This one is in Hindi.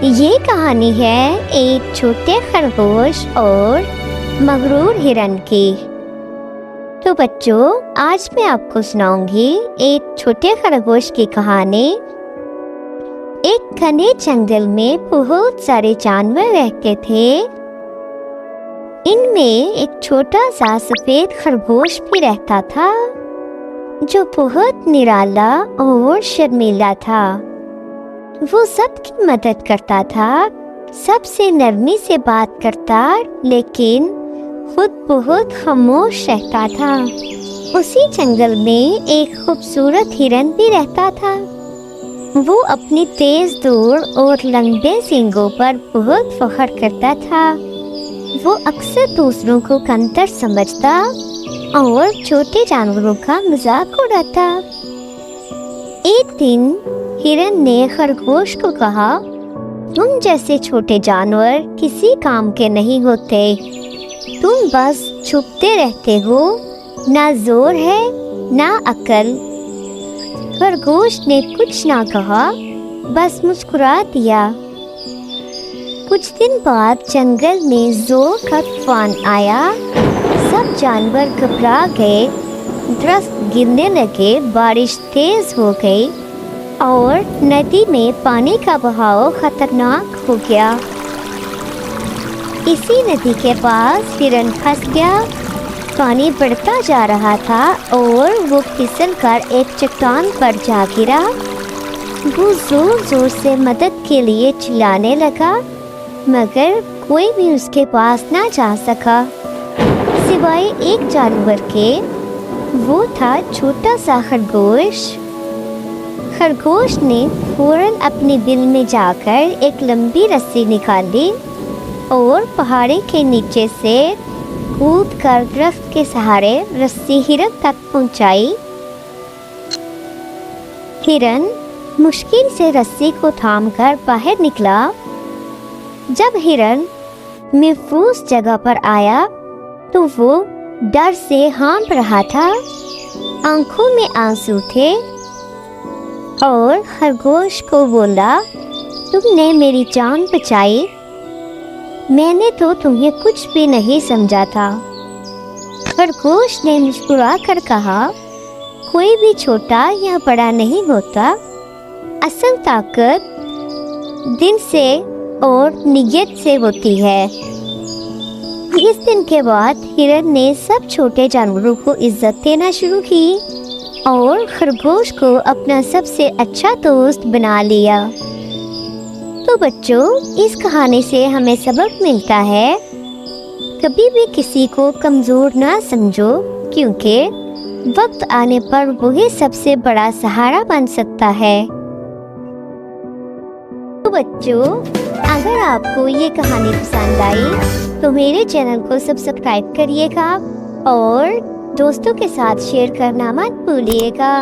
ये कहानी है एक छोटे खरगोश और मगरूर हिरन की। तो बच्चों, आज मैं आपको सुनाऊंगी एक छोटे खरगोश की कहानी। एक घने जंगल में बहुत सारे जानवर रहते थे। इनमें एक छोटा सा सफेद खरगोश भी रहता था जो बहुत निराला और शर्मीला था। वो सबकी मदद करता था, सबसे नरमी से बात करता, लेकिन खुद बहुत खामोश रहता था। उसी जंगल में एक खूबसूरत हिरन भी रहता था। वो अपनी तेज दौड़ और लंबे सींगों पर बहुत फख्र करता था। वो अक्सर दूसरों को कमतर समझता और छोटे जानवरों का मजाक उड़ाता। एक दिन हिरन ने खरगोश को कहा, तुम जैसे छोटे जानवर किसी काम के नहीं होते। तुम बस छुपते रहते हो, ना जोर है ना अकल। खरगोश ने कुछ ना कहा, बस मुस्कुरा दिया। कुछ दिन बाद जंगल में जोर का तूफान आया। सब जानवर घबरा गए, दरख्त गिरने लगे, बारिश तेज हो गई और नदी में पानी का बहाव खतरनाक हो गया। इसी नदी के पास हिरन फंस गया। पानी बढ़ता जा रहा था और वो फिसलकर एक चट्टान पर जा गिरा। वो जोर जोर से मदद के लिए चिल्लाने लगा, मगर कोई भी उसके पास ना जा सका सिवाय एक जानवर के। वो था छोटा सा खरगोश। खरगोश ने फौरन अपने बिल में जाकर एक लंबी रस्सी निकाली और पहाड़ी के नीचे से कूदकर दरख्त के सहारे रस्सी हिरन तक पहुंचाई। हिरन मुश्किल से रस्सी को थामकर बाहर निकला। जब हिरन महफूज जगह पर आया तो वो डर से हाँफ रहा था। आंखों में आंसू थे और खरगोश को बोला, तुमने मेरी जान बचाई। मैंने तो तुम्हें कुछ भी नहीं समझा था। खरगोश ने मुस्कुरा कर कहा, कोई भी छोटा या बड़ा नहीं होता। असल ताकत दिल से और नियत से होती है। इस दिन के बाद हिरन ने सब छोटे जानवरों को इज्जत देना शुरू की और खरगोश को अपना सबसे अच्छा दोस्त बना लिया। तो बच्चों, इस कहानी से हमें सबक मिलता है, कभी भी किसी को कमज़ोर ना समझो, क्योंकि वक्त आने पर वही सबसे बड़ा सहारा बन सकता है। तो बच्चों, अगर आपको ये कहानी पसंद आई तो मेरे चैनल को सब्सक्राइब करिएगा और दोस्तों के साथ शेयर करना मत भूलिएगा।